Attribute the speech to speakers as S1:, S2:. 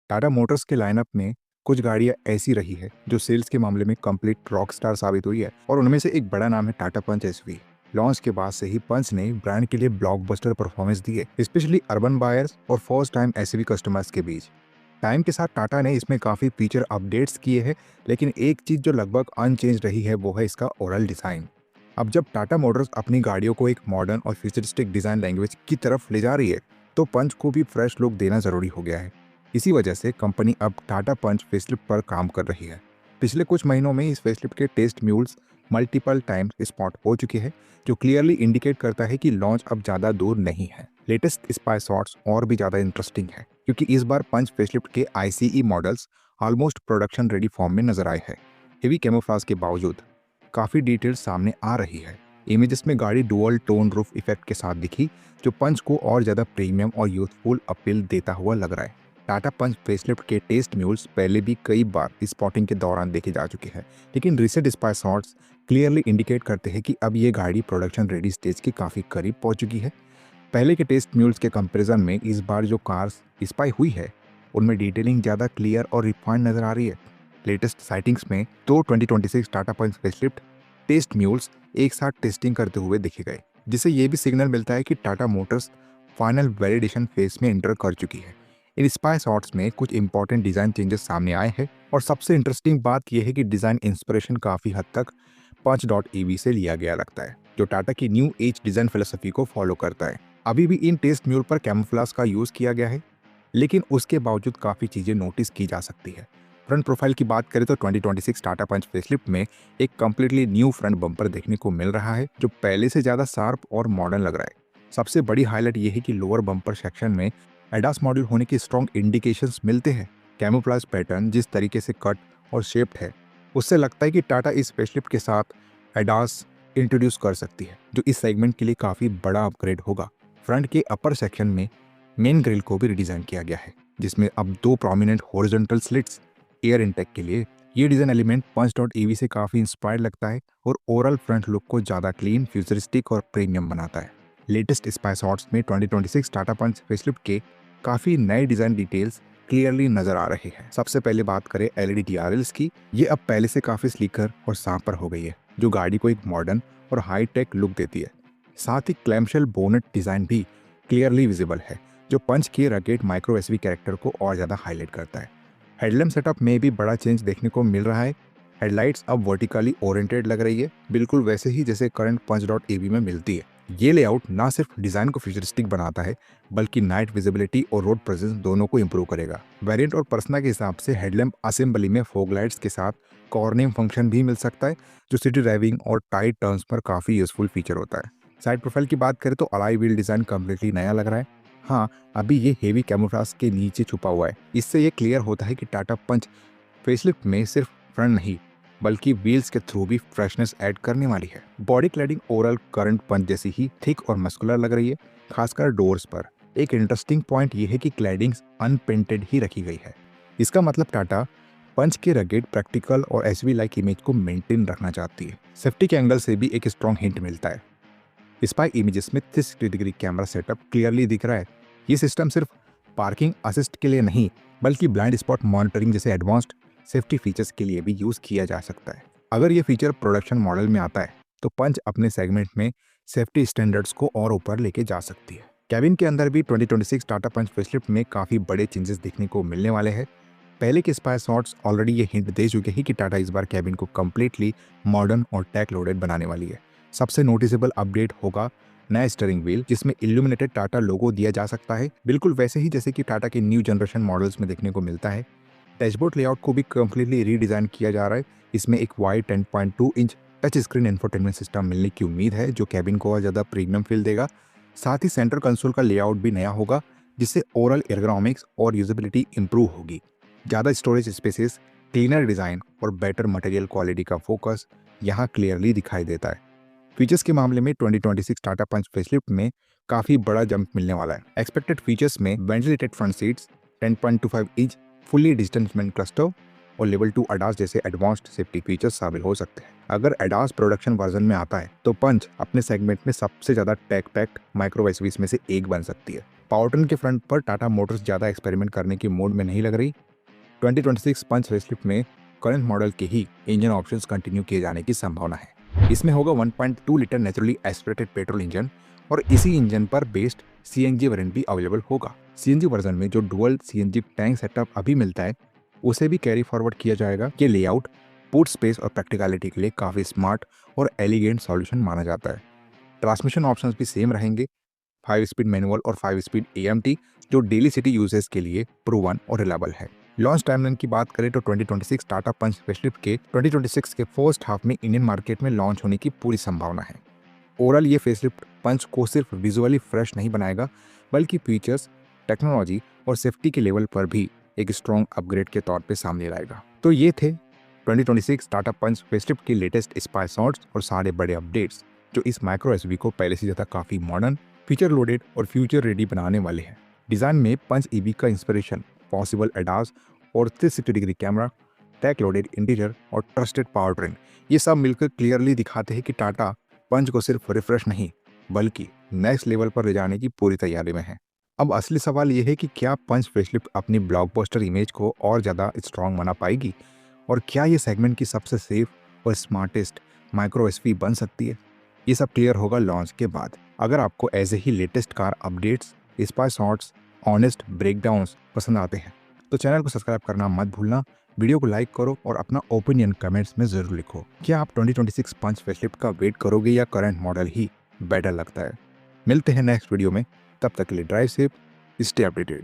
S1: Tata Motors के lineup में कुछ गाड़ियां ऐसी रही है जो सेल्स के मामले में कंप्लीट रॉक स्टार साबित हुई है और उनमें से एक बड़ा नाम है टाटा पंच एसवी। लॉन्च के बाद से ही पंच ने ब्रांड के लिए ब्लॉकबस्टर परफॉर्मेंस दी है, स्पेशली अर्बन बायर्स और फर्स्ट टाइम एसवी कस्टमर्स के बीच। टाइम के साथ टाटा ने इसमें काफ़ी फीचर अपडेट्स किए हैं, लेकिन एक चीज़ जो लगभग अनचेंज रही है वो है इसका ओवरऑल डिज़ाइन। अब जब टाटा मोटर्स अपनी गाड़ियों को एक मॉडर्न और फ्यूचरिस्टिक डिज़ाइन लैंग्वेज की तरफ ले जा रही है, तो पंच को भी फ्रेश लुक देना ज़रूरी हो गया है। इसी वजह से कंपनी अब टाटा पंच फेसलिफ्ट पर काम कर रही है। पिछले कुछ महीनों में इस फेसलिफ्ट के test mules multiple times spot हो चुके हैं, जो क्लियरली इंडिकेट करता है कि लॉन्च अब ज़्यादा दूर नहीं है। लेटेस्ट स्पाई शॉट्स और भी ज़्यादा इंटरेस्टिंग है, क्योंकि इस बार पंच फेसलिफ्ट के ICE models almost production ready form में नजर आए हैं। हेवी कैमोफ्लेज के बावजूद काफ़ी डिटेल्स सामने आ रही है। इमेजेस में गाड़ी डुअल टोन रूफ इफेक्ट के साथ दिखी, जो पंच को और ज़्यादा प्रीमियम और यूथफुल अपील देता हुआ लग रहा है। टाटा पंच फेसलिफ्ट के टेस्ट म्यूल्स पहले भी कई बार स्पॉटिंग के दौरान देखे जा चुके हैं, लेकिन recent spy shots clearly indicate करते हैं कि अब ये गाड़ी प्रोडक्शन रेडी स्टेज के काफ़ी करीब पहुंच चुकी है। पहले के टेस्ट म्यूल्स के कंपैरिजन में इस बार जो कार्स स्पाई हुई है, उनमें डिटेलिंग ज़्यादा क्लियर और रिफाइंड नज़र आ रही है। लेटेस्ट साइटिंग्स में तो 2026 टाटा पंच फेसलिफ्ट टेस्ट म्यूल्स एक साथ टेस्टिंग करते हुए देखे गए, जिससे ये भी सिग्नल मिलता है कि Tata Motors final validation phase में एंटर कर चुकी है। इन स्पाई शॉट्स में कुछ इंपॉर्टेंट डिज़ाइन चेंजेस सामने आए हैं, और सबसे इंटरेस्टिंग बात यह है कि डिज़ाइन इंस्पिरेशन काफ़ी हद तक पंच डॉट ईवी से लिया गया लगता है, जो टाटा की न्यू एज डिज़ाइन फिलोसफी को फॉलो करता है। अभी भी इन टेस्ट म्यूल पर कैमोफ्लेज का यूज़ किया गया है, लेकिन उसके बावजूद काफ़ी चीज़ें नोटिस की जा सकती है। फ्रंट प्रोफाइल की बात करें तो 2026 टाटा पंच फेसलिफ्ट में एक कंप्लीटली न्यू फ्रंट बम्पर देखने को मिल रहा है, जो पहले से ज़्यादा शार्प और मॉडर्न लग रहा है। सबसे बड़ी हाईलाइट ये है कि लोअर बम्पर सेक्शन में एडास मॉडल होने के स्ट्रॉन्ग इंडिकेशंस मिलते हैं। कैमोफ्लेज पैटर्न जिस तरीके से कट और शेप्ड है, उससे लगता है कि टाटा इस फेसलिफ्ट के साथ एडास इंट्रोड्यूस कर सकती है, जो इस सेगमेंट के लिए काफ़ी बड़ा अपग्रेड होगा। फ्रंट के अपर सेक्शन में मेन ग्रिल को भी रिडिज़ाइन किया गया है, जिसमें अब दो prominent horizontal slits air intake के लिए। ये डिज़ाइन एलिमेंट पंच डॉट ईवी से काफ़ी इंस्पायर्ड लगता है और ओवरऑल फ्रंट लुक को ज़्यादा क्लीन, फ्यूचरिस्टिक और प्रीमियम बनाता है। लेटेस्ट स्पाई शॉट्स में 2026 टाटा पंच फेसलिफ्ट के काफ़ी नए डिज़ाइन डिटेल्स क्लियरली नजर आ रहे हैं। सबसे पहले बात करें एलईडी DRLs की, ये अब पहले से काफ़ी स्लीकर और सांपर हो गई है, जो गाड़ी को एक मॉडर्न और हाई टेक लुक देती है। साथ ही क्लैमशेल बोनेट डिज़ाइन भी क्लियरली विजिबल है, जो पंच के रगेड माइक्रो एसवी कैरेक्टर को और ज़्यादा हाईलाइट करता है। हेडलैम्प सेटअप में भी बड़ा चेंज देखने को मिल रहा है। हेडलाइट्स अब वर्टिकली ओरिएंटेड लग रही है, बिल्कुल वैसे ही जैसे करंट पंच डॉट ईवी में मिलती है। ये लेआउट ना सिर्फ डिज़ाइन को फ्यूचरिस्टिक बनाता है, बल्कि नाइट विजिबिलिटी और रोड प्रेजेंस दोनों को इंप्रूव करेगा। वेरिएंट और पर्सनल के हिसाब से हेडलैम्प असेंबली में फॉग लाइट्स के साथ कॉर्निंग फंक्शन भी मिल सकता है, जो सिटी ड्राइविंग और टाइट टर्न्स पर काफ़ी यूजफुल फीचर होता है। साइड प्रोफाइल की बात करें तो अलॉय व्हील डिज़ाइन कम्प्लीटली नया लग रहा है। हाँ, अभी ये हेवी कैमोफ्लेज के नीचे छुपा हुआ है। इससे ये क्लियर होता है कि टाटा पंच फेसलिफ्ट में सिर्फ फ्रंट नहीं, बल्कि व्हील्स के थ्रू भी फ्रेशनेस ऐड करने वाली है। बॉडी क्लैडिंग ओवरऑल करंट पंच जैसी ही थिक और मस्कुलर लग रही है, खासकर डोर्स पर। एक इंटरेस्टिंग पॉइंट ये है कि क्लैडिंग्स अनपेंटेड ही रखी गई है। इसका मतलब टाटा पंच के रगेड, प्रैक्टिकल और एसवी लाइक इमेज को मेंटेन रखना चाहती है। सेफ्टी के एंगल से भी एक स्ट्रॉन्ग हिंट मिलता है। स्पाई इमेजेस में 360 डिग्री कैमरा सेटअप क्लियरली दिख रहा है। ये सिस्टम सिर्फ पार्किंग असिस्ट के लिए नहीं, बल्कि ब्लाइंड स्पॉट मॉनिटरिंग जैसे एडवांस्ड सेफ्टी फीचर्स के लिए भी यूज किया जा सकता है। अगर ये फीचर प्रोडक्शन मॉडल में आता है, तो पंच अपने सेगमेंट में सेफ्टी स्टैंडर्ड्स को और ऊपर लेके जा सकती है। कैबिन के अंदर भी 2026 टाटा पंच फेसलिफ्ट में काफ़ी बड़े चेंजेस देखने को मिलने वाले हैं। पहले के स्पाई शॉट्स ऑलरेडी ये हिंट दे चुके हैं कि टाटा इस बार कैबिन को कम्प्लीटली मॉडर्न और टेक लोडेड बनाने वाली है। सबसे नोटिसेबल अपडेट होगा नया स्टीयरिंग व्हील, जिसमें इल्यूमिनेटेड टाटा लोगो दिया जा सकता है, बिल्कुल वैसे ही जैसे कि टाटा के न्यू जनरेशन मॉडल्स में देखने को मिलता है। डैशबोर्ड लेआउट को भी कम्प्लीटली रीडिज़ाइन किया जा रहा है। इसमें एक wide 10.2 inch touch screen infotainment system मिलने की उम्मीद है, जो कैबिन को और ज़्यादा प्रीमियम फील देगा। साथ ही सेंटर कंसोल का लेआउट भी नया होगा, जिससे ओवरऑल एर्गोनॉमिक्स और यूजेबिलिटी इंप्रूव होगी। ज़्यादा स्टोरेज स्पेसेस, क्लीनर डिज़ाइन और बेटर मटेरियल क्वालिटी का फोकस यहाँ क्लियरली दिखाई देता है। फीचर्स के मामले में 2026 टाटा पंच फेसलिफ्ट में काफ़ी बड़ा जंप मिलने वाला है। एक्सपेक्टेड फीचर्स में ventilated front seats, 10.25 inch fully digital instrument cluster और लेवल 2 अडास जैसे एडवांस्ड सेफ्टी फीचर्स शामिल हो सकते हैं। अगर अडास प्रोडक्शन वर्जन में आता है, तो पंच अपने सेगमेंट में सबसे ज़्यादा टेक पैक्ड माइक्रो एसयूवीज में से एक बन सकती है। पावरट्रेन के फ्रंट पर टाटा मोटर्स ज़्यादा एक्सपेरिमेंट करने की मूड में नहीं लग रही। 2026 पंच फेसलिफ्ट में करंट मॉडल के ही इंजन ऑप्शंस कंटिन्यू किए जाने की संभावना है। इसमें होगा 1.2 litre naturally aspirated petrol engine और इसी इंजन पर बेस्ड सीएनजी वेरिएंट भी अवेलेबल होगा। सीएनजी वर्जन में जो डुअल सीएनजी टैंक सेटअप अभी मिलता है उसे भी कैरी फॉरवर्ड किया जाएगा। ये लेआउट बूट स्पेस और प्रैक्टिकलिटी के लिए काफ़ी स्मार्ट और एलिगेंट सॉल्यूशन माना जाता है। ट्रांसमिशन ऑप्शंस भी सेम रहेंगे, 5 स्पीड मैनुअल और 5 स्पीड एएमटी, जो डेली सिटी यूजेस के लिए प्रूवन और रिलायबल है। लॉन्च टाइमलाइन की बात करें तो 2026 टाटा पंच फेसलिफ्ट के 2026 के फर्स्ट हाफ में इंडियन मार्केट में लॉन्च होने की पूरी संभावना है। ओवरऑल ये फेसलिफ्ट पंच को सिर्फ विजुअली फ्रेश नहीं बनाएगा, बल्कि फीचर्स, टेक्नोलॉजी और सेफ्टी के लेवल पर भी एक स्ट्रॉन्ग अपग्रेड के तौर पे सामने लाएगा। तो ये थे 2026 टाटा पंच फेसलिफ्ट के लेटेस्ट स्पाई शॉट्स और सारे बड़े अपडेट्स, जो इस माइक्रो एसयूवी को पहले से ज़्यादा काफ़ी मॉडर्न, फीचर लोडेड और फ्यूचर रेडी बनाने वाले हैं। डिज़ाइन में पंच ईवी का इंस्पिरेशन, पॉसिबल एडास और 360 degree camera, tech loaded interior और ट्रस्टेड पावर ट्रेन, ये सब मिलकर क्लियरली दिखाते हैं कि टाटा पंच को सिर्फ रिफ्रेश नहीं बल्कि नेक्स्ट लेवल पर ले जाने की पूरी तैयारी में है। अब असली सवाल यह है कि क्या पंच फेसलिफ्ट अपनी ब्लॉकबस्टर इमेज को और ज़्यादा स्ट्रॉन्ग बना पाएगी, और क्या ये सेगमेंट की सबसे सेफ और स्मार्टेस्ट माइक्रो एसयूवी बन सकती है। ये सब क्लियर होगा लॉन्च के बाद। अगर आपको ऐसे ही latest car updates, spy shots, honest breakdowns पसंद आते हैं तो चैनल को सब्सक्राइब करना मत भूलना। वीडियो को लाइक करो और अपना ओपिनियन कमेंट्स में ज़रूर लिखो। क्या आप 2026 पंच फेसलिफ्ट का वेट करोगे या करंट मॉडल ही बेटर लगता है। मिलते हैं नेक्स्ट वीडियो में, तब तक के लिए ड्राइव सेफ, स्टे अपडेटेड।